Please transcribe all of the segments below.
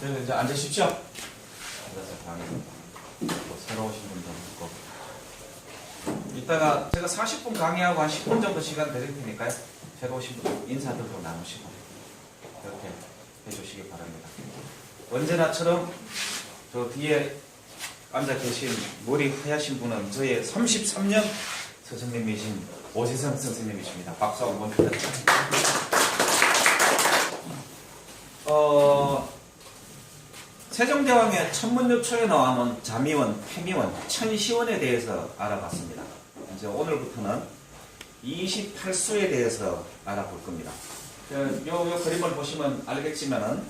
그래서 이제 앉으십시오. 앉아서 강의. 새로 오신 분들 있고. 이따가 제가 40분 강의하고 한 10분 정도 시간 드릴 테니까요. 새로 오신 분 인사들도 나누시고 그렇게 해주시기 바랍니다. 언제나처럼 저 뒤에 앉아 계신 머리 하얗신 분은 저의 33년 선생님이신 오세성 선생님이십니다. 박수 한번 부탁드립니다. 세종대왕의 천문요초에 나오는 자미원, 태미원, 천시원에 대해서 알아봤습니다. 이제 오늘부터는 28수에 대해서 알아볼 겁니다. 요 그림을 보시면 알겠지만은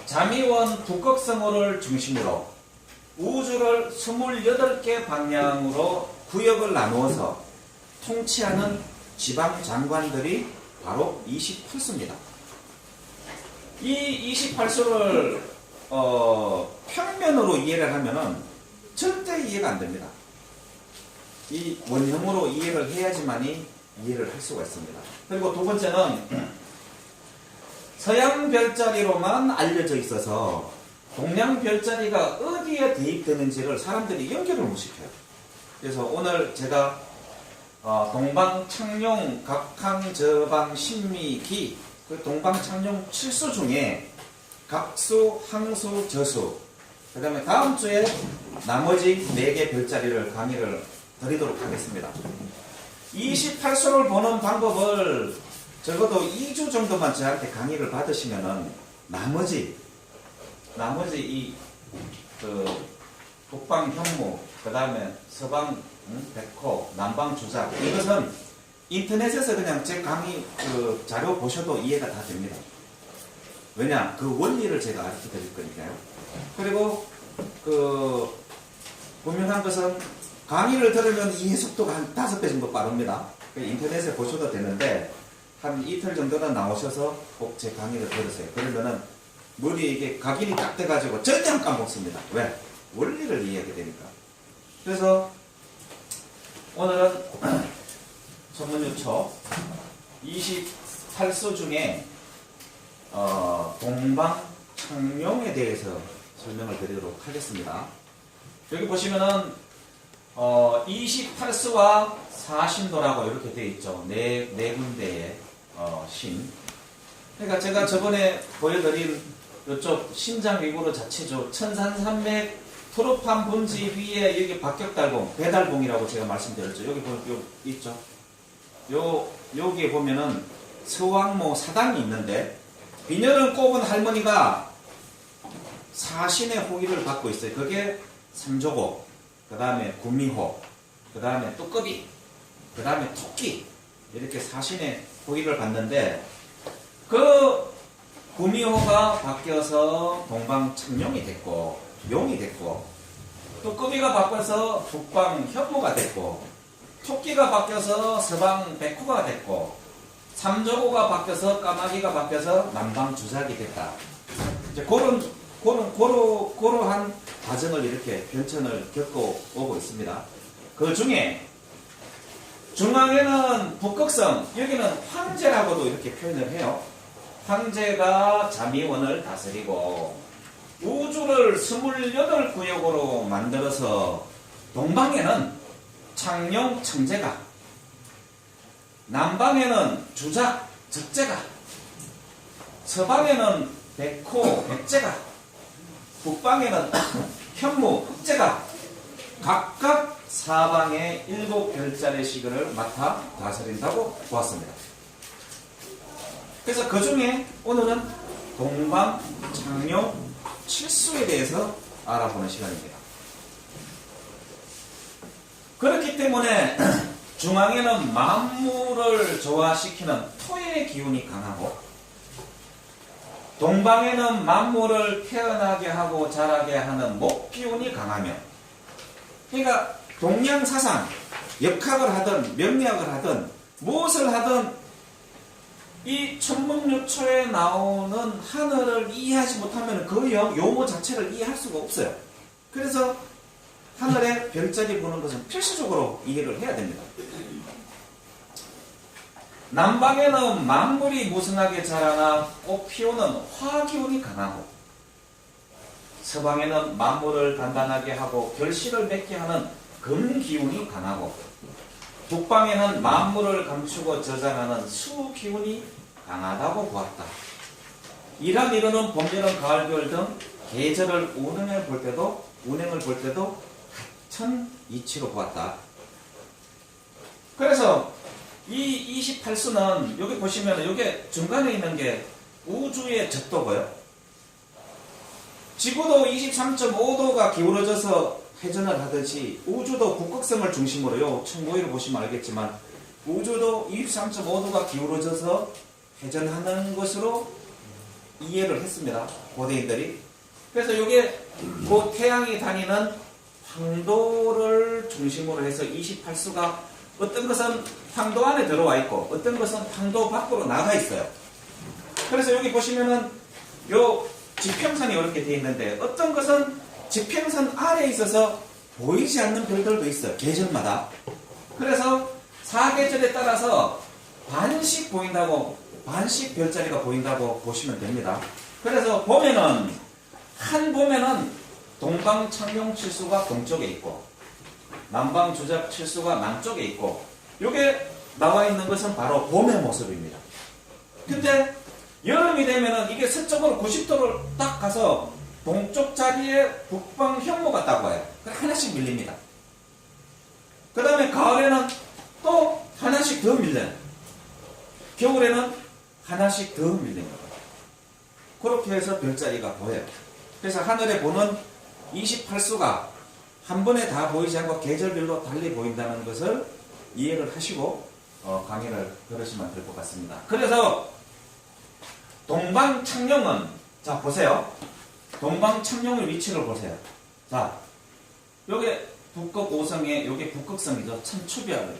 자미원 북극성호를 중심으로 우주를 28개 방향으로 구역을 나누어서 통치하는 지방 장관들이 바로 28수입니다. 이 28수를 평면으로 이해를 하면은 절대 이해가 안 됩니다. 이 원형으로 이해를 해야지만이 이해를 할 수가 있습니다. 그리고 두 번째는 서양 별자리로만 알려져 있어서 동양 별자리가 어디에 대입되는지를 사람들이 연결을 못 시켜요. 그래서 오늘 제가 동방창룡, 각항, 저방, 신미기 그 동방창룡 7수 중에 각수, 항수, 저수 그 다음에 다음 주에 나머지 4개 별자리를 강의를 드리도록 하겠습니다. 28수를 보는 방법을 적어도 2주 정도만 저한테 강의를 받으시면은 나머지 북방 현무, 그 다음에 서방 백호, 남방 주작 이것은 인터넷에서 그냥 제 강의 자료 보셔도 이해가 다 됩니다. 왜냐? 그 원리를 제가 가르쳐 드릴 거니까요. 그리고 분명한 것은 강의를 들으면 이해 속도가 한 5배 정도 빠릅니다. 인터넷에 보셔도 되는데 한 이틀 정도는 나오셔서 꼭 제 강의를 들으세요. 그러면은 머리에 이게 각인이 딱 돼가지고 절대 안 까먹습니다. 왜? 원리를 이해하게 되니까. 그래서 오늘은 천문요초 28수 중에 동방창룡에 대해서 설명을 드리도록 하겠습니다. 여기 보시면은 28수와 사신도라고 이렇게 되어 있죠. 네 군데의 신. 그러니까 제가 저번에 보여드린 이쪽 신장 위구르 자체죠. 천산산맥 트로판 분지 위에 여기 박격달봉, 배달봉이라고 제가 말씀드렸죠. 여기 있죠. 여기에 보면은 서왕모 사당이 있는데 비녀를 꼽은 할머니가 사신의 호의를 받고 있어요. 그게 삼조고, 그 다음에 구미호, 그 다음에 뚜꺼비, 그 다음에 토끼 이렇게 사신의 호의를 받는데 그 구미호가 바뀌어서 동방창룡이 됐고 용이 됐고 뚜꺼비가 바뀌어서 북방 현무가 됐고 토끼가 바뀌어서 서방 백호가 됐고 삼조고가 바뀌어서 까마귀가 바뀌어서 남방 주작이 됐다. 이제 그러한 과정을 이렇게 변천을 겪어오고 있습니다. 그 중에 중앙에는 북극성, 여기는 황제라고도 이렇게 표현을 해요. 황제가 자미원을 다스리고 우주를 28구역으로 만들어서 동방에는 창룡, 청제가, 남방에는 주작, 적제가, 서방에는 백호, 백제가, 북방에는 현무, 흑제가 각각 사방의 7별자리씩을 맡아 다스린다고 보았습니다. 그래서 그 중에 오늘은 동방, 창룡, 7수에 대해서 알아보는 시간입니다. 그렇기 때문에 중앙에는 만물을 조화시키는 토의 기운이 강하고 동방에는 만물을 태어나게 하고 자라게 하는 목 기운이 강하며 그러니까 동양사상 역학을 하든 명리학을 하든 무엇을 하든 이 천문요초에 나오는 하늘을 이해하지 못하면 그 용어 자체를 이해할 수가 없어요. 그래서 하늘의 별자리 보는 것은 필수적으로 이해를 해야 됩니다. 남방에는 만물이 무성하게 자라나 꽃 피우는 화기운이 강하고, 서방에는 만물을 단단하게 하고 결실을 맺게 하는 금기운이 강하고, 북방에는 만물을 감추고 저장하는 수기운이 강하다고 보았다. 이러한 이론은 봄, 여름, 가을, 겨울 등 계절을 운행을 볼 때도 같은 이치로 보았다. 그래서 이 28수는 여기 보시면 여기 중간에 있는 게 우주의 적도고요. 지구도 23.5도가 기울어져서 회전을 하듯이 우주도 북극성을 중심으로요. 1901을 보시면 알겠지만 우주도 23.5도가 기울어져서 회전하는 것으로 이해를 했습니다. 고대인들이. 그래서 이게 그 태양이 다니는 황도를 중심으로 해서 28수가 어떤 것은 황도 안에 들어와 있고 어떤 것은 황도 밖으로 나가 있어요. 그래서 여기 보시면은 요 지평선이 이렇게 되어 있는데 어떤 것은 지평선 아래에 있어서 보이지 않는 별들도 있어요. 계절마다. 그래서 사계절에 따라서 반씩 보인다고, 반씩 별자리가 보인다고 보시면 됩니다. 그래서 봄에는 동방창룡 칠수가 동쪽에 있고 남방주작 칠수가 남쪽에 있고, 이게 나와 있는 것은 바로 봄의 모습입니다. 근데 여름이 되면은 이게 서쪽으로 90도를 딱 가서 동쪽 자리에 북방 현무가 딱 와요. 하나씩 밀립니다. 그 다음에 가을에는 또 하나씩 더 밀려요. 겨울에는 하나씩 더 밀립니다. 그렇게 해서 별자리가 보여요. 그래서 하늘에 보는 28수가 한 번에 다 보이지 않고 계절별로 달리 보인다는 것을 이해를 하시고 강의를 들으시면 될 것 같습니다. 그래서 동방창룡은, 자 보세요. 동방창룡의 위치를 보세요. 자, 요게 북극 5성에 요게 북극성이죠. 천추별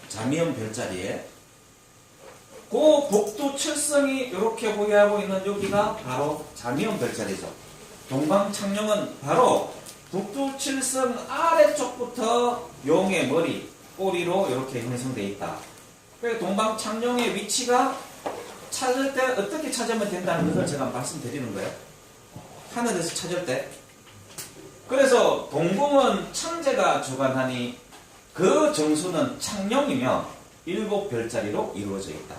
자미연 별자리에 그 북두 7성이 이렇게 보유하고 있는 여기가 바로 자미연 별자리죠. 동방창룡은 바로 북두 7성 아래쪽부터 용의 머리, 꼬리로 이렇게 형성되어 있다. 그래서 동방창룡의 위치가 찾을 때 어떻게 찾으면 된다는 것을 제가 말씀드리는 거예요. 하늘에서 찾을 때. 그래서 동궁은 천재가 주관하니 그 정수는 창룡이며 7별자리로 이루어져 있다.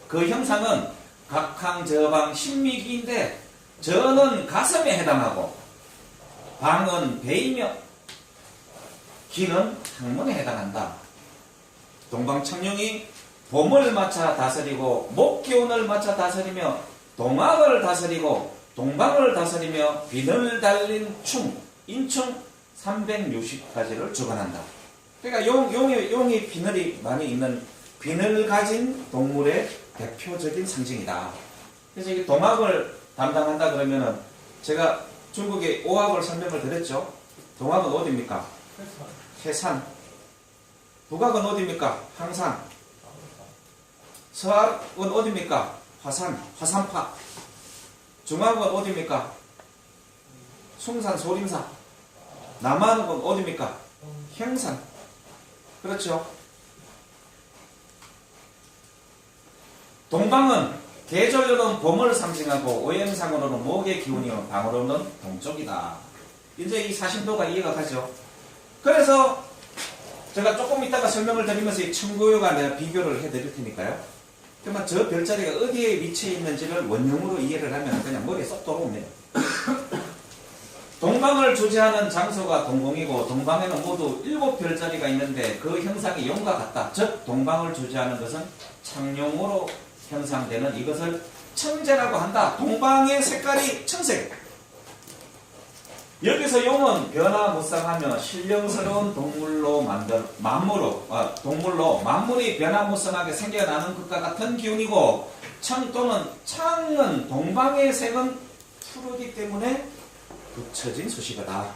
그 형상은 각항, 저방, 신미기인데 저는 가슴에 해당하고 방은 배이며 기는 항문에 해당한다. 동방창룡이 봄을 맞춰 다스리고 목기운을 맞춰 다스리며 동학을 다스리고 동방을 다스리며 비늘 달린 충, 인충 360가지를 주관한다. 그러니까 용이 비늘이 많이 있는 비늘 가진 동물의 대표적인 상징이다. 그래서 이 동학을 담당한다 그러면은 제가 중국의 오학을 설명을 드렸죠. 동학은 어디입니까? 해산. 북학은 어디입니까? 항산. 서학은 어디입니까? 화산, 화산파. 중학은 어디입니까? 숭산, 소림사. 남한은 어디입니까? 형산. 그렇죠? 동방은 계절로는 봄을 상징하고 오행상으로는 목의 기운이요 방으로는 동쪽이다. 이제 이 사신도가 이해가 가죠. 그래서 제가 조금 이따가 설명을 드리면서 이 천구요가 내가 비교를 해드릴 테니까요. 그러면 저 별자리가 어디에 위치해 있는지를 원형으로 이해를 하면 그냥 머리에 쏙 들어옵니다. 동방을 주재하는 장소가 동궁이고 동방에는 모두 7별자리가 있는데 그 형상이 용과 같다. 즉 동방을 주재하는 것은 창룡으로 형상되는 이것을 청재라고 한다. 동방의 색깔이 청색. 여기서 용은 변화무쌍하며 신령스러운 동물로 만물이 변화무쌍하게 생겨나는 것과 같은 기운이고, 창 또는 창은 동방의 색은 푸르기 때문에 붙여진 수식어다.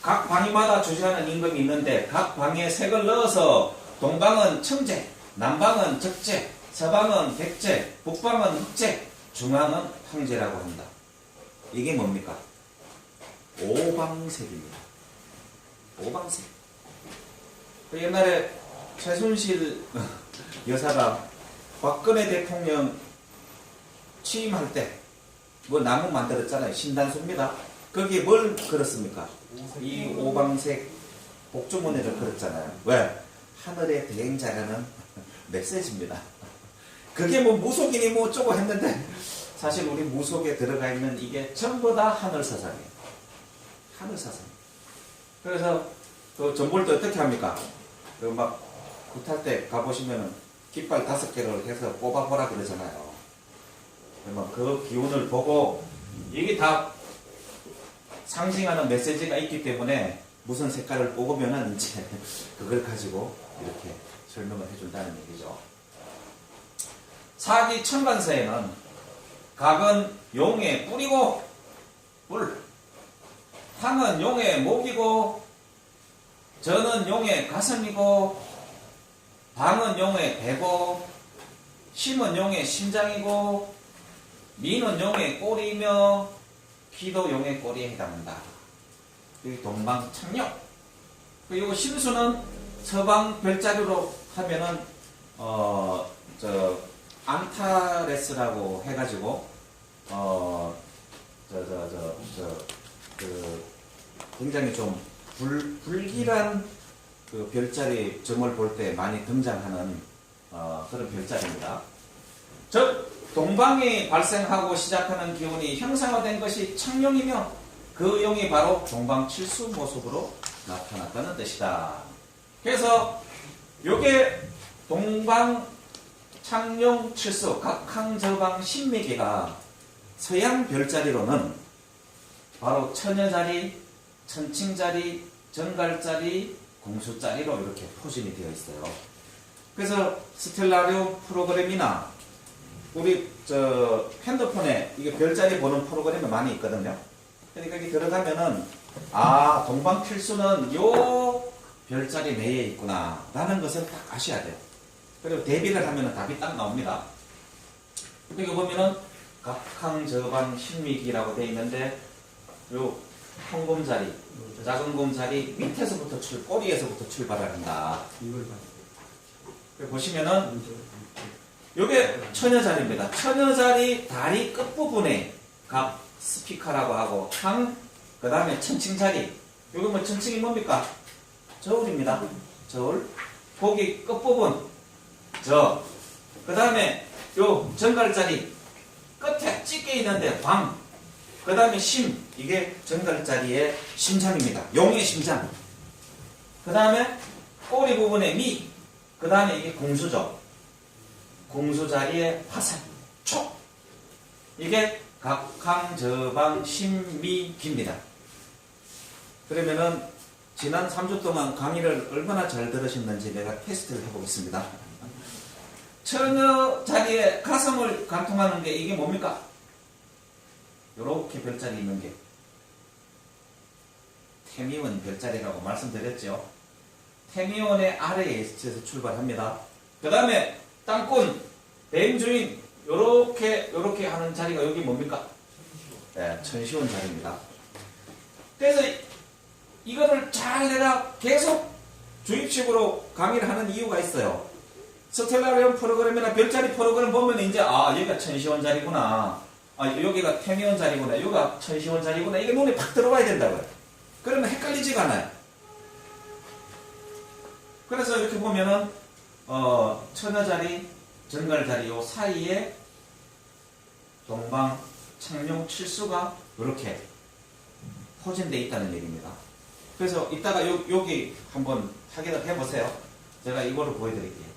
각 방위마다 주재하는 임금이 있는데 각 방에 색을 넣어서 동방은 청재, 남방은 적재, 서방은 백재, 북방은 흑재, 중앙은 황재라고 한다. 이게 뭡니까? 오방색입니다. 오방색. 옛날에 최순실 여사가 박근혜 대통령 취임할 때 뭐 나무 만들었잖아요. 신단수입니다. 거기에 뭘 걸었습니까? 이 오방색 복주머니를 걸었잖아요. 왜? 하늘의 대행자라는 메시지입니다. 그게 뭐 무속이니 뭐 어쩌고 했는데 사실 우리 무속에 들어가 있는 이게 전부 다 하늘사상이에요. 하늘사상. 그래서 그 전볼 때 어떻게 합니까? 그 막 굿할 때 가보시면은 깃발 5개를 해서 뽑아보라 그러잖아요. 그러면 그 기운을 보고 이게 다 상징하는 메시지가 있기 때문에 무슨 색깔을 뽑으면은 이제 그걸 가지고 이렇게 설명을 해준다는 얘기죠. 사기 천간서에는 각은 용의 뿔이고 뿔, 황은 용의 목이고 전은 용의 가슴이고 방은 용의 배고 심은 용의 심장이고 미는 용의 꼬리이며 기도 용의 꼬리에 해당한다. 여기 동방창룡. 그리고 심수는 서방 별자리로 하면은 안타레스라고 해가지고 굉장히 좀 불길한 그 별자리 점을 볼 때 많이 등장하는 그런 별자리입니다. 즉 동방이 발생하고 시작하는 기운이 형상화된 것이 창룡이며 그 용이 바로 동방칠수 모습으로 나타났다는 뜻이다. 그래서 요게 동방 창룡 칠수 각항저방 신미기가 서양 별자리로는 바로 처녀자리, 천칭자리, 정갈자리, 공수자리로 이렇게 포진이 되어 있어요. 그래서 스텔라리움 프로그램이나 우리 핸드폰에 이게 별자리 보는 프로그램이 많이 있거든요. 그러니까 여기 들어가면은 동방필수는 요 별자리 내에 있구나 라는 것을 딱 아셔야 돼요. 그리고 대비를 하면은 답이 딱 나옵니다. 여기 보면은 각항저방 신미기라고 되어 있는데 요 홍곰자리, 작은 곰자리 밑에서부터 꼬리에서부터 출발을 한다. 보시면은 요게 처녀자리입니다. 처녀자리 다리 끝부분에 각 스피커라고 하고 그 다음에 천칭자리. 요거 뭐 천칭이 뭡니까? 저울입니다. 저울. 거기 끝부분 그 다음에 요 정갈자리 끝에 찢게 있는데 광. 그 다음에 심. 이게 정갈자리의 심장입니다. 용의 심장. 그 다음에 꼬리 부분에 미. 그 다음에 이게 공수죠. 공수자리의 화살, 촉. 이게 각항저방 신미기입니다. 그러면은 지난 3주 동안 강의를 얼마나 잘 들으셨는지 내가 테스트를 해보겠습니다. 처녀 자리에 가슴을 관통하는 게 이게 뭡니까? 요렇게 별자리 있는 게 태미원 별자리라고 말씀드렸죠. 태미원의 아래에 있어서 출발합니다. 그 다음에 땅꾼, 뱀주인 요렇게 하는 자리가 여기 뭡니까? 네, 천시원 자리입니다. 그래서 이거를 잘 내가 계속 주입식으로 강의를 하는 이유가 있어요. 스텔라리움 프로그램이나 별자리 프로그램 보면 이제 여기가 천시원 자리구나. 여기가 태미원 자리구나. 여기가 천시원 자리구나. 이게 눈에 팍 들어와야 된다고요. 그러면 헷갈리지가 않아요. 그래서 이렇게 보면은 처녀자리, 정갈자리 요 사이에 동방 창룡 칠수가 이렇게 포진되어 있다는 얘기입니다. 그래서 이따가 여기 한번 확인을 해보세요. 제가 이거를 보여드릴게요.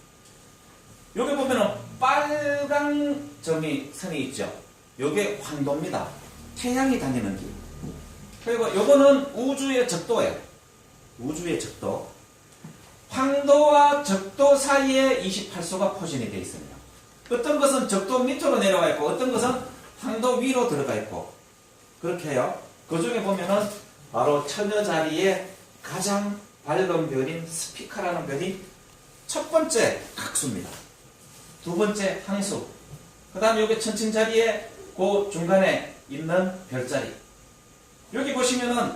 여기 보면은 빨간 선이 있죠. 요게 황도입니다. 태양이 다니는 길. 그리고 요거는 우주의 적도예요. 우주의 적도. 황도와 적도 사이에 28소가 포진이 되어 있습니다. 어떤 것은 적도 밑으로 내려가 있고 어떤 것은 황도 위로 들어가 있고 그렇게 해요. 그 중에 보면은 바로 처녀 자리에 가장 밝은 별인 스피카라는 별이 첫 번째 각수입니다. 두 번째 항수. 그 다음에 여기 천칭 자리에 그 중간에 있는 별자리. 여기 보시면은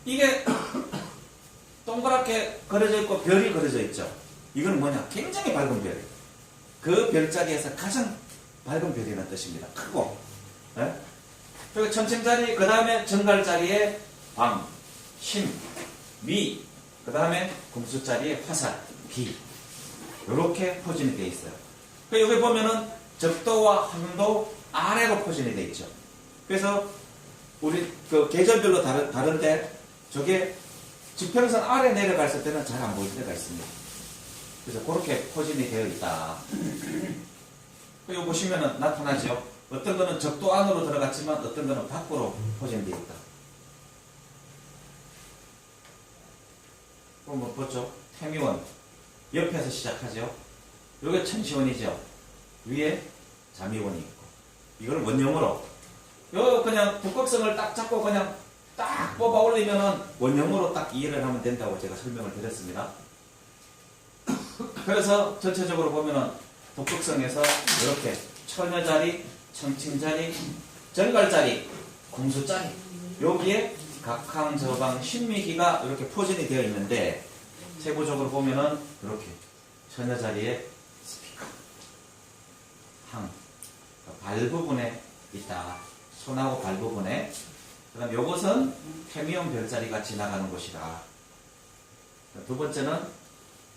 이게 동그랗게 그려져 있고 별이 그려져 있죠. 이건 뭐냐? 굉장히 밝은 별이에요. 그 별자리에서 가장 밝은 별이라는 뜻입니다. 크고. 예? 그리고 천칭자리, 그 다음에 정갈자리에 왕, 신, 미, 그 다음에 궁수자리에 화살, 비. 이렇게 포진이 되어 있어요. 여기 보면은 적도와 항도 아래로 포진이 되어 있죠. 그래서 우리 그 계절별로 다른데 저게 지평선 아래 내려갔을 때는 잘 안 보일 때가 있습니다. 그래서 그렇게 포진이 되어 있다. 여기 보시면은 나타나죠. 어떤 거는 적도 안으로 들어갔지만 어떤 거는 밖으로 포진되어 있다. 그럼 뭐 보죠? 태미원 옆에서 시작하죠. 여기 천시원이죠. 위에 자미원이 있고 이걸 원형으로 요 그냥 북극성을 딱 잡고 그냥 딱 뽑아 올리면은 원형으로 딱 이해를 하면 된다고 제가 설명을 드렸습니다. 그래서 전체적으로 보면은 북극성에서 이렇게 처녀자리, 청칭자리, 정갈자리, 궁수자리 여기에 각항, 저방, 신미기가 이렇게 포진이 되어 있는데 세부적으로 보면은 이렇게 처녀자리에 스피커, 항, 발 부분에 있다. 손하고 발 부분에. 그 다음 요것은 태미온 별자리가 지나가는 곳이다. 두 번째는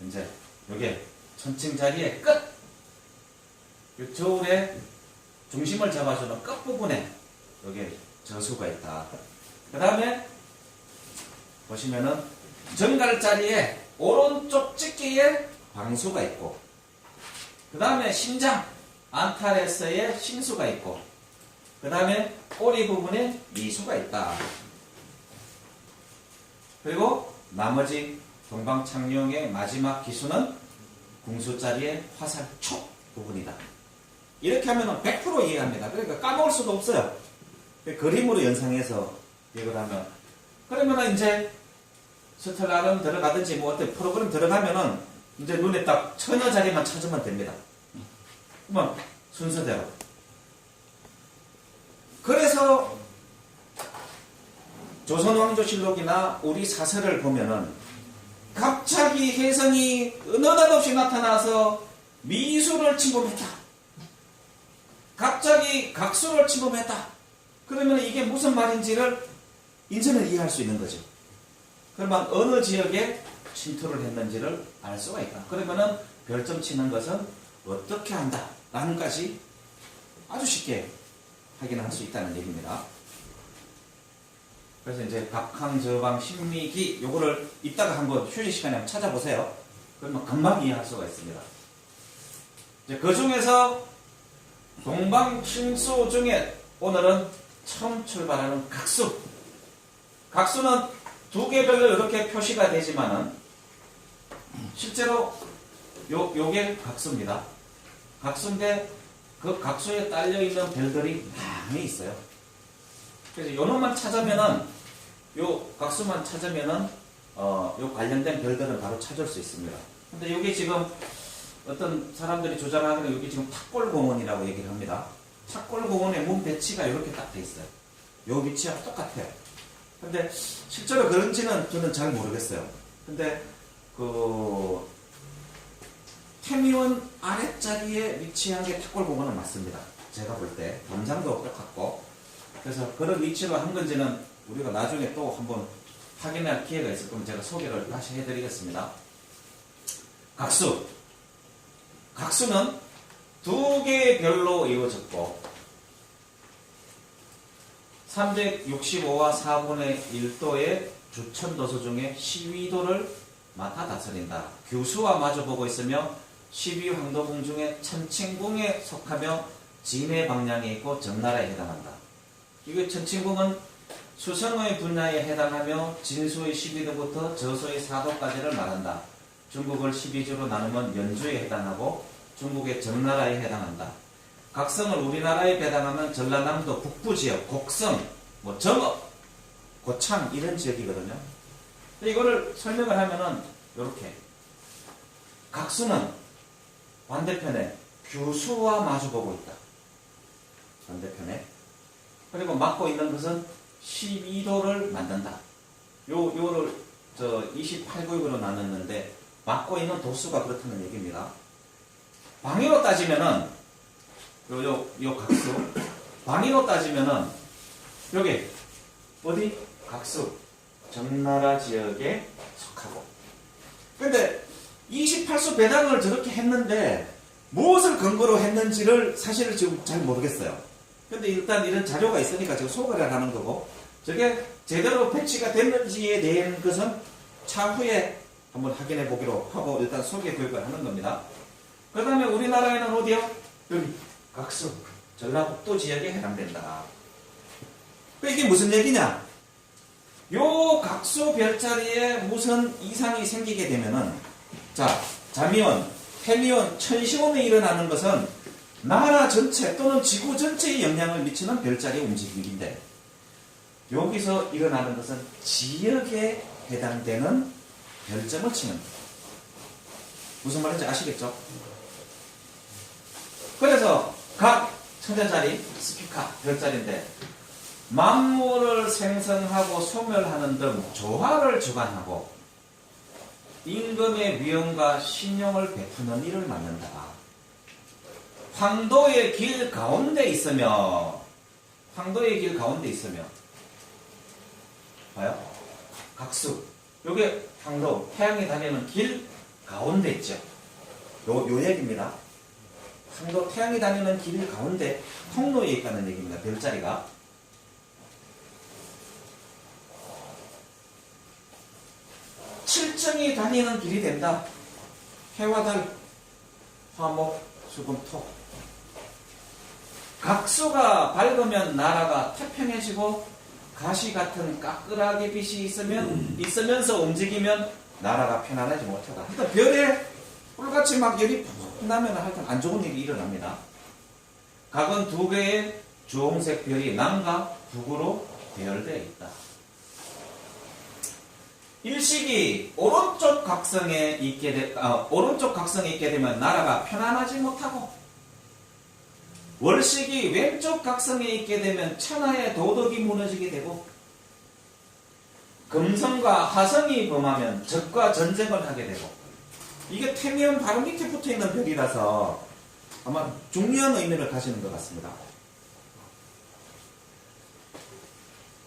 이제 요게 천칭자리의 끝. 요 저울의 중심을 잡아주는 끝부분에 여기에 저수가 있다. 그 다음에 보시면은 정갈자리에 오른쪽 집기에 방수가 있고 그 다음에 심장 안타레스에 심수가 있고 그 다음에 꼬리 부분에 미수가 있다. 그리고 나머지 동방창룡의 마지막 기수는 궁수자리의 화살촉 부분이다. 이렇게 하면 100% 이해합니다. 그러니까 까먹을 수도 없어요. 그림으로 연상해서 이걸 하면. 그러면 이제 스텔라름 들어가든지 뭐 어떤 프로그램 들어가면은 이제 눈에 딱 처녀 자리만 찾으면 됩니다. 그러면 순서대로. 그래서 조선왕조실록이나 우리 사설을 보면은 갑자기 혜성이 느닷없이 나타나서 미수를 침범했다. 갑자기 각수를 침범했다. 그러면 이게 무슨 말인지를 인천을 이해할 수 있는 거죠. 그러면 어느 지역에 침투를 했는지를 알 수가 있다. 그러면은 별점 치는 것은 어떻게 한다. 라는 까지 아주 쉽게 확인할 수 있다는 얘기입니다. 그래서 이제 각항, 저방, 신미기 요거를 이따가 한번 휴식 시간에 한번 찾아보세요. 그러면 금방 이해할 수가 있습니다. 이제 그 중에서 동방신수 중에 오늘은 처음 출발하는 각수. 각수는 두 개별로 이렇게 표시가 되지만은 실제로 요게 각수입니다. 각수인데 그 각수에 딸려있는 별들이 많이 있어요. 그래서 요 놈만 찾으면은 요 각수만 찾으면은 요 관련된 별들은 바로 찾을 수 있습니다. 근데 여기 지금 어떤 사람들이 주장하기는 여기 지금 탁골공원이라고 얘기를 합니다. 탁골공원의 문 배치가 이렇게 딱 돼 있어요. 요 위치하고 똑같아요. 근데 실제로 그런지는 저는 잘 모르겠어요. 근데 그 태미원 아랫자리에 위치한 게 탁골공원은 맞습니다. 제가 볼 때 담장도 똑같고 그래서 그런 위치로 한 건지는 우리가 나중에 또 한번 확인할 기회가 있을 거면 제가 소개를 다시 해드리겠습니다. 각수. 각수는 두 개의 별로 이루어졌고 365와 4분의 1도의 주천도서 중에 12도를 맡아 다스린다. 규수와 마주보고 있으며 12황도궁 중에 천칭궁에 속하며 진해 방향에 있고 정나라에 해당한다. 이거 천칭궁은 수성의 분야에 해당하며 진수의 12도부터 저수의 4도까지를 말한다. 중국을 12주로 나누면 연주에 해당하고 중국의 정나라에 해당한다. 각성을 우리나라에 배당하면 전라남도 북부지역, 곡성, 뭐 정읍, 고창 이런 지역이거든요. 이거를 설명을 하면은 이렇게 각수는 반대편에 규수와 마주보고 있다. 반대편에. 그리고 맡고 있는 것은 12도를 만든다. 요를 28구역으로 나눴는데 맡고 있는 도수가 그렇다는 얘기입니다. 방위로 따지면은 요 각수 방위로 따지면은 여기 어디 각수 정나라 지역에 속하고. 근데 28수 배당을 저렇게 했는데 무엇을 근거로 했는지를 사실을 지금 잘 모르겠어요. 근데 일단 이런 자료가 있으니까 지금 소개를 하는 거고, 저게 제대로 배치가 됐는지에 대한 것은 차후에 한번 확인해 보기로 하고 일단 소개 교육을 하는 겁니다. 그 다음에 우리나라에는 어디요? 여기 각수 전라북도 지역에 해당된다. 이게 무슨 얘기냐? 요 각수 별자리에 무슨 이상이 생기게 되면은, 자, 자미원, 해미원, 천시원이 일어나는 것은 나라 전체 또는 지구 전체에 영향을 미치는 별자리의 움직임인데, 여기서 일어나는 것은 지역에 해당되는 별점을 치는 거예요. 무슨 말인지 아시겠죠? 그래서 각 천자자리, 스피카, 별자리인데 만물을 생성하고 소멸하는 등 조화를 주관하고 임금의 위엄과 신용을 베푸는 일을 맡는다. 황도의 길 가운데 있으며, 황도의 길 가운데 있으며, 봐요? 각수. 요게 황도, 태양이 다니는 길 가운데 있죠. 요 얘기입니다. 황도, 태양이 다니는 길 가운데 통로에 있다는 얘기입니다. 별자리가. 칠정이 다니는 길이 된다. 해와 달, 화목, 수금, 토. 각수가 밝으면 나라가 태평해지고 가시 같은 까끌하게 빛이 있으면서 움직이면 나라가 편안하지 못하다. 하여튼 별에 꿀같이 막 열이 푹 나면 하여튼 안 좋은 일이 일어납니다. 각은 두 개의 주홍색 별이 남과 북으로 배열되어 있다. 일식이 오른쪽 각성에 있게 되면 나라가 편안하지 못하고, 월식이 왼쪽 각성에 있게 되면 천하의 도덕이 무너지게 되고, 금성과 화성이 범하면 적과 전쟁을 하게 되고, 이게 태면 바로 밑에 붙어 있는 별이라서 아마 중요한 의미를 가지는 것 같습니다.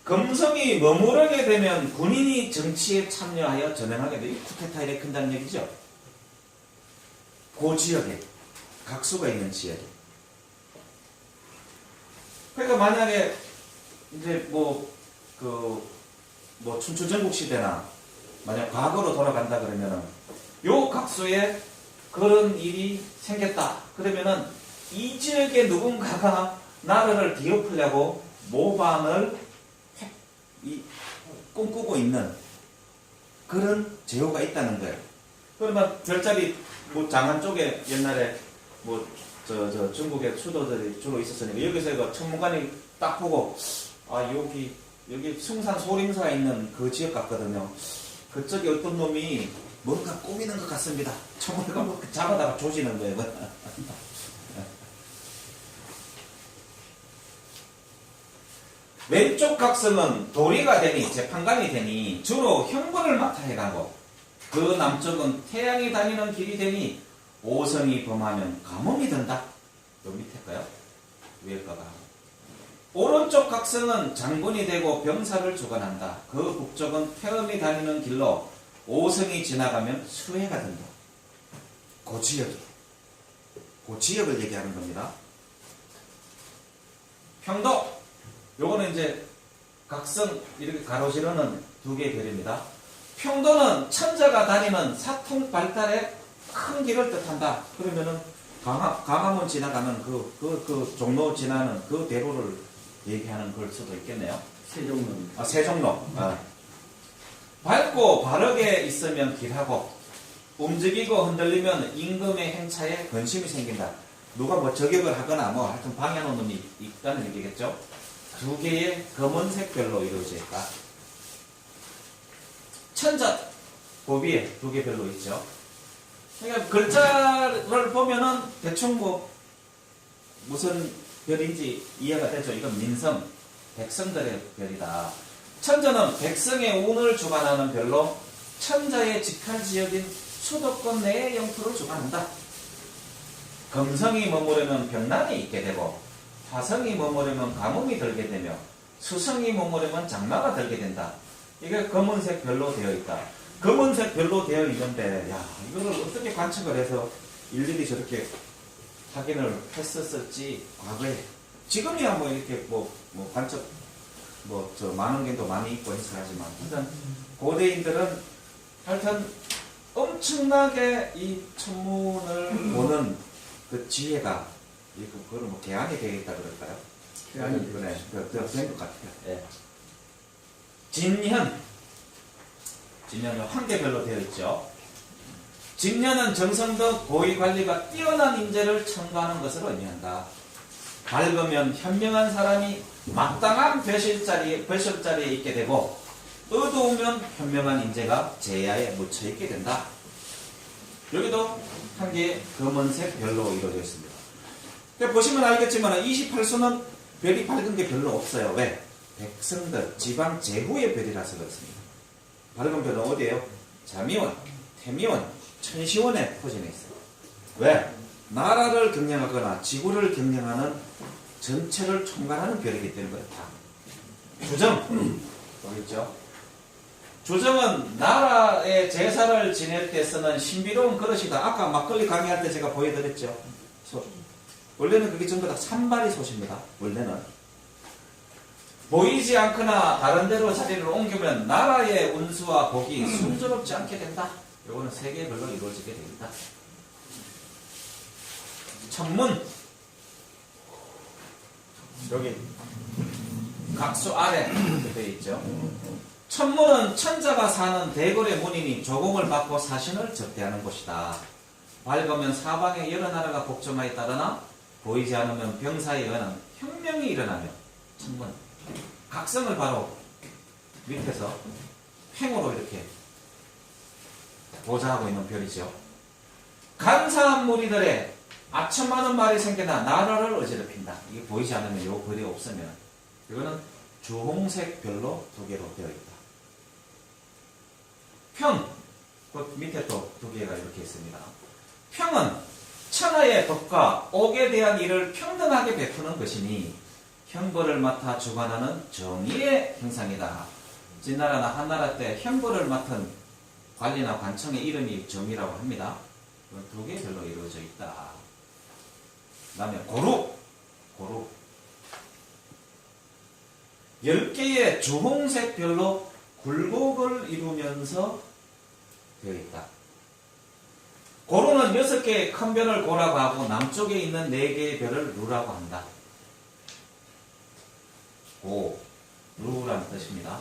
금성이 머무르게 되면 군인이 정치에 참여하여 전행하게 되고 쿠데타 일으킨다는 얘기죠. 그 지역에 각수가 있는 지역에. 그러니까 만약에 이제 춘추 전국 시대나 만약 과거로 돌아간다 그러면은 요 각수에 그런 일이 생겼다. 그러면은 이 지역에 누군가가 나라를 뒤엎으려고 모반을 꿈꾸고 있는 그런 제호가 있다는 거예요. 그러면 별자리 장안 쪽에 옛날에 중국의 수도들이 주로 있었으니까 여기서 이거 천문관이 딱 보고 여기 숭산 소림사가 있는 그 지역 같거든요. 그쪽에 어떤 놈이 뭔가 꾸미는 것 같습니다. 천문관 잡아다가 조지는 거예요. 왼쪽 각성은 도리가 되니 재판관이 되니 주로 형벌을 맡아 해가고, 그 남쪽은 태양이 다니는 길이 되니 오성이 범하면 가뭄이 든다. 요 밑에 거요. 위에 거가. 오른쪽 각성은 장군이 되고 병사를 주관한다. 그 북쪽은 태음이 다니는 길로 오성이 지나가면 수해가 된다. 그 지역을 얘기하는 겁니다. 평도. 요거는 이제 각성 이렇게 가로지르는 두 개의 별입니다. 평도는 천자가 다니는 사통 발달의 큰 길을 뜻한다. 그러면은 강화문 지나가는 그 종로 지나는 그 대로를 얘기하는 걸 수도 있겠네요. 세종로. 세종로. 밝고 바르게 있으면 길하고, 움직이고 흔들리면 임금의 행차에 관심이 생긴다. 누가 저격을 하거나 하여튼 방해하는 놈이 있다는 얘기겠죠. 두 개의 검은색 별로 이루어져 있다. 천자, 고비에 두 개 별로 있죠. 그러니까 글자를 보면은 대충 무슨 별인지 이해가 되죠. 이건 민성, 백성들의 별이다. 천자는 백성의 운을 주관하는 별로 천자의 직할 지역인 수도권 내의 영토를 주관한다. 금성이 머무르면 병난이 있게 되고 화성이 머무르면 가뭄이 들게 되며 수성이 머무르면 장마가 들게 된다. 이게 검은색 별로 되어 있다. 검은색 별로 되어 있는데 야 이거를 어떻게 관측을 해서 일일이 저렇게 확인을 했었을지 과거에 지금이야 뭐 이렇게 뭐 관측 저 망원경도 많이 있고 해서 하지만 하여튼 고대인들은 하여튼 엄청나게 이 천문을 보는 그 지혜가 그거를 뭐 개안이 되겠다 그럴까요? 개안이 네, 된것 같아요. 네. 진현은 황계별로 되어 있죠. 진년은 정성도 고위관리가 뛰어난 인재를 첨가하는 것을 의미한다. 밝으면 현명한 사람이 마땅한 벼슬자리에 있게 되고 어두우면 현명한 인재가 제야에 묻혀 있게 된다. 여기도 한 개의 검은색 별로 이루어져 있습니다. 보시면 알겠지만 28수는 별이 밝은 게 별로 없어요. 왜? 백성들, 지방 제후의 별이라서 그렇습니다. 밝은 별은 어디예요? 자미원, 태미원, 천시원에 포진해 있어요. 왜? 나라를 경영하거나 지구를 경영하는 전체를 총괄하는 별이기 때문에 그렇다. 주정, 여기 있죠? 주정은 나라의 제사를 지낼 때 쓰는 신비로운 그릇이다. 아까 막걸리 강의할 때 제가 보여드렸죠. 원래는 그게 전부 다 산발이 솥입니다. 원래는. 보이지 않거나 다른 데로 자리를 옮기면 나라의 운수와 복이 순조롭지 않게 된다. 요거는 세 개의 별로 이루어지게 됩니다. 천문. 여기 각수 아래 되어 있죠. 천문은 천자가 사는 대궐의 문이니 조공을 받고 사신을 접대하는 곳이다. 밝으면 사방에 여러 나라가 복종하에 따르나 보이지 않으면 병사에 의한 혁명이 일어나며 천문. 각성을 바로 밑에서 횡으로 이렇게 보좌하고 있는 별이죠. 간사한 무리들의 아첨많은 말이 생겨나 나라를 어지럽힌다. 이게 보이지 않으면 요 별이 없으면 이거는 주홍색 별로 두 개로 되어 있다. 평, 그 밑에 또 두 개가 이렇게 있습니다. 평은 천하의 법과 옥에 대한 일을 평등하게 베푸는 것이니 형벌을 맡아 주관하는 정의의 형상이다. 진나라나 한나라 때 형벌을 맡은 관리나 관청의 이름이 정의라고 합니다. 두 개 별로 이루어져 있다. 그 다음에 고루. 10개의 주홍색 별로 굴곡을 이루면서 되어 있다. 고루는 6개의 큰 별을 고라고 하고 남쪽에 있는 4개의 별을 루라고 한다. 루라는 뜻입니다.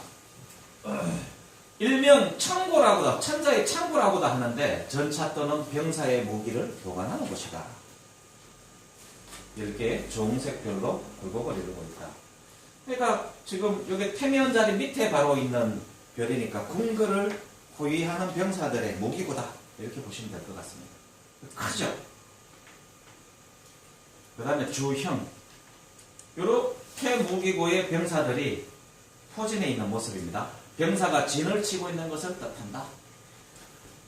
일명 창고라고도, 천자의 창고라고도 하는데 전차 또는 병사의 무기를 보관하는 곳이다. 10개의 주홍색 별로 굴곡을 이루고 있다. 그러니까 지금 여기 태미원 자리 밑에 바로 있는 별이니까 궁궐을 호위하는 병사들의 무기고다. 이렇게 보시면 될 것 같습니다. 크죠? 그 다음에 주형. 이렇게 무기고의 병사들이 포진해 있는 모습입니다. 병사가 진을 치고 있는 것을 뜻한다.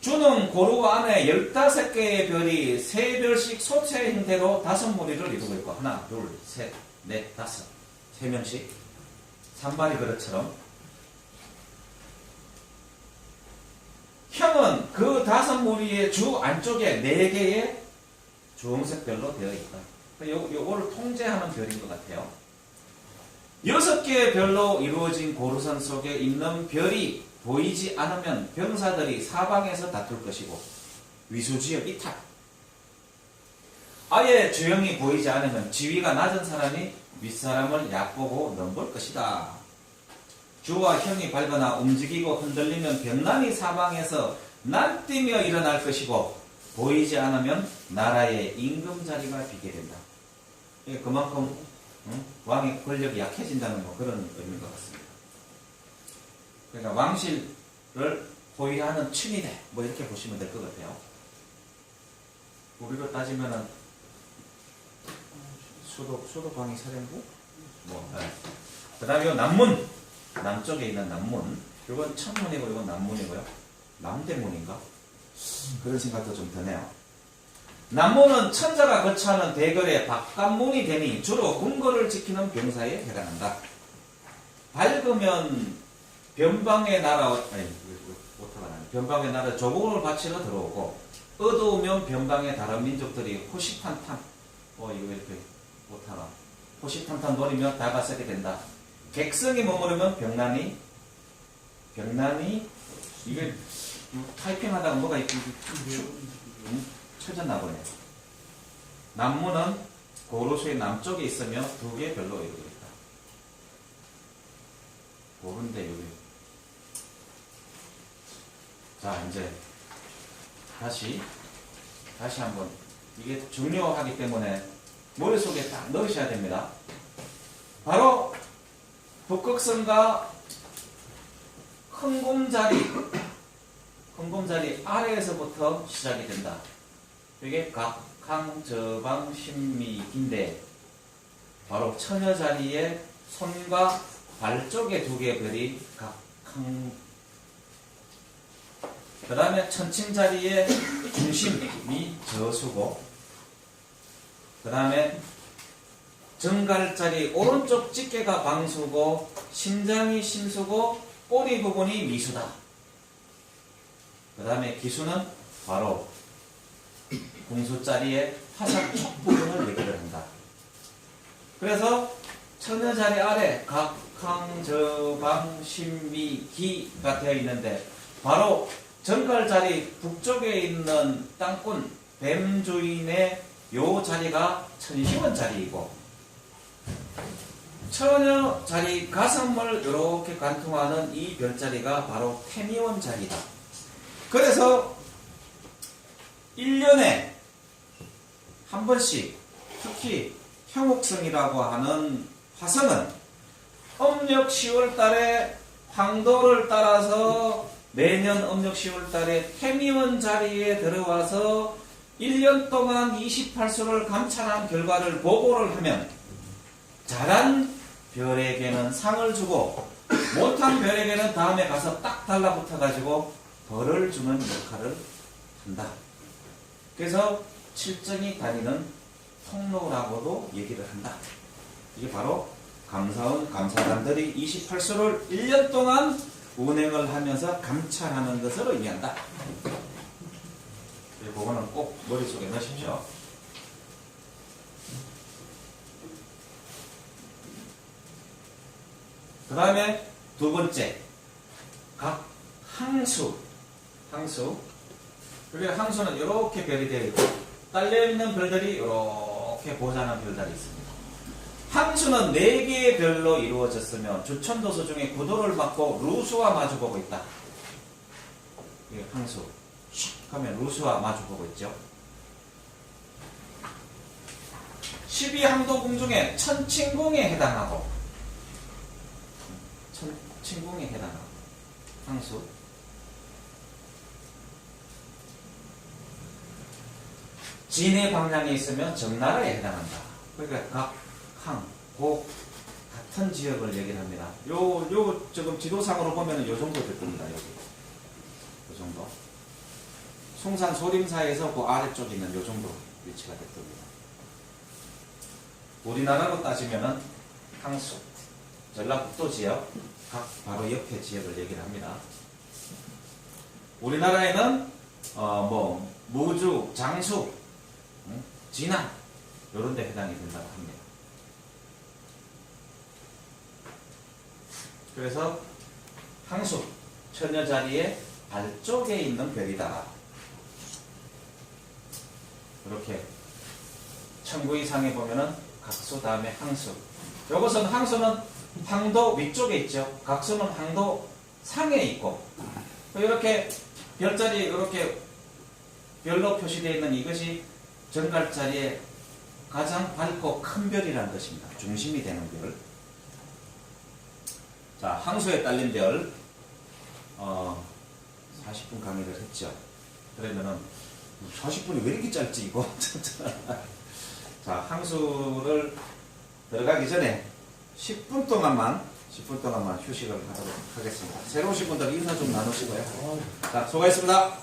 주는 고루 안에 15개의 별이 3별씩 소체 형태로 5무리를 이루고 있고 하나, 둘, 셋, 넷, 다섯 3명씩 산발이 그릇처럼 형은 그 5무리의 주 안쪽에 4개의 주홍색 별로 되어 있다. 요거를 통제하는 별인 것 같아요. 6개의 별로 이루어진 고루선 속에 있는 별이 보이지 않으면 병사들이 사방에서 다툴 것이고 위수지역 이탈. 아예 주형이 보이지 않으면 지위가 낮은 사람이 윗사람을 얕보고 넘볼 것이다. 주와 형이 밝거나 움직이고 흔들리면 병난이 사방에서 날뛰며 일어날 것이고 보이지 않으면 나라의 임금 자리가 비게 된다. 그만큼 왕의 권력이 약해진다는 뭐 그런 의미인 것 같습니다. 그러니까 왕실을 호위하는 층이네 뭐 이렇게 보시면 될 것 같아요. 우리로 따지면은 수도방위 사령부 그 다음에 남문, 남쪽에 있는 남문. 이건 천문이고 이건 남문이고요. 남대문인가? 그런 생각도 좀 드네요. 남문은 천자가 거처하는 대궐의 바깥문이 되니 주로 궁궐을 지키는 병사에 해당한다. 밝으면 변방의 나라, 변방의 나라 조국을 바치러 들어오고, 어두우면 변방의 다른 민족들이 호시탄탄, 이거 이렇게 못하나, 호시탄탄 노리며 다가서게 된다. 객성이 머무르면 병난이, 이게 타이핑하다가 뭐가 쳐졌나 보네. 남문은 고로수의 남쪽에 있으며 두 개의 별로 이루어져 있다. 고른데 여기. 자, 이제 다시 한번 이게 중요하기 때문에 머릿속에 딱 넣으셔야 됩니다. 바로 북극성과 흥곰자리 아래에서부터 시작이 된다. 이게 각항, 저방, 신미인데 바로 처녀자리의 손과 발 쪽에 두 개의 별이 각항, 그 다음에 천칭자리의 중심이 저수고, 그 다음에 정갈자리 오른쪽 집게가 방수고, 심장이 심수고, 꼬리 부분이 미수다. 그 다음에 기수는 바로 궁수자리의 화살 쪽 부분을 얘기를 한다. 그래서 처녀자리 아래 각항, 저방, 신미, 기가 되어 있는데 바로 정갈자리 북쪽에 있는 땅꾼 뱀주인의 요 자리가 천시원 자리이고, 처녀 자리 가슴을 이렇게 관통하는 이 별자리가 바로 태미원 자리다. 그래서 1년에 한 번씩 특히 형옥성이라고 하는 화성은 음력 10월 달에 황도를 따라서 매년 음력 10월 달에 태미원 자리에 들어와서 1년 동안 28수를 감찰한 결과를 보고를 하면 잘한 별에게는 상을 주고 못한 별에게는 다음에 가서 딱 달라붙어 가지고 벌을 주는 역할을 한다. 그래서 칠정이 다니는 통로라고도 얘기를 한다. 이게 바로 감사원 감사관들이 28수를 1년 동안 운행을 하면서 감찰하는 것을 의미한다. 그거는 꼭 머릿속에 넣으십시오. 그 다음에 두 번째, 각 항수. 그리고 항수는 이렇게 별이 되어 있고, 딸려있는 별들이 이렇게 보자는 별들이 있습니다. 항수는 4개의 별로 이루어졌으며 주천도수 중에 구도를 맞고 루수와 마주보고 있다. 이게 항수. 슉 하면 루수와 마주보고 있죠. 12항도궁 중에 천칭궁에 해당하고, 항수. 진해 방향에 있으면 정나라에 해당한다. 그러니까 각 항, 고 같은 지역을 얘기를 합니다. 요 지금 지도상으로 보면은 요 정도 될 겁니다. 여기. 요 정도. 송산 소림사에서 그 아래쪽에 있는 요 정도 위치가 될 겁니다. 우리나라로 따지면은 항수, 전라북도 지역, 각 바로 옆에 지역을 얘기를 합니다. 우리나라에는 무주, 장수, 진안 이런 데 해당이 된다고 합니다. 그래서 항수, 처녀자리의 발쪽에 있는 별이다. 이렇게 천구이상에 보면은 각수 다음에 항수. 이것은 항수는 항도 위쪽에 있죠. 각수는 항도 상에 있고, 이렇게 별자리 이렇게 별로 표시되어 있는 이것이 정갈자리의 가장 밝고 큰 별이라는 것입니다. 중심이 되는 별. 자, 항수에 딸린 별 40분 강의를 했죠. 그러면은 40분이 왜 이렇게 짧지 이거? 자, 항수를 들어가기 전에 10분 동안만 휴식을 하도록 하겠습니다. 새로 오신 분들 인사 좀 나누시고요. 자, 수고하셨습니다.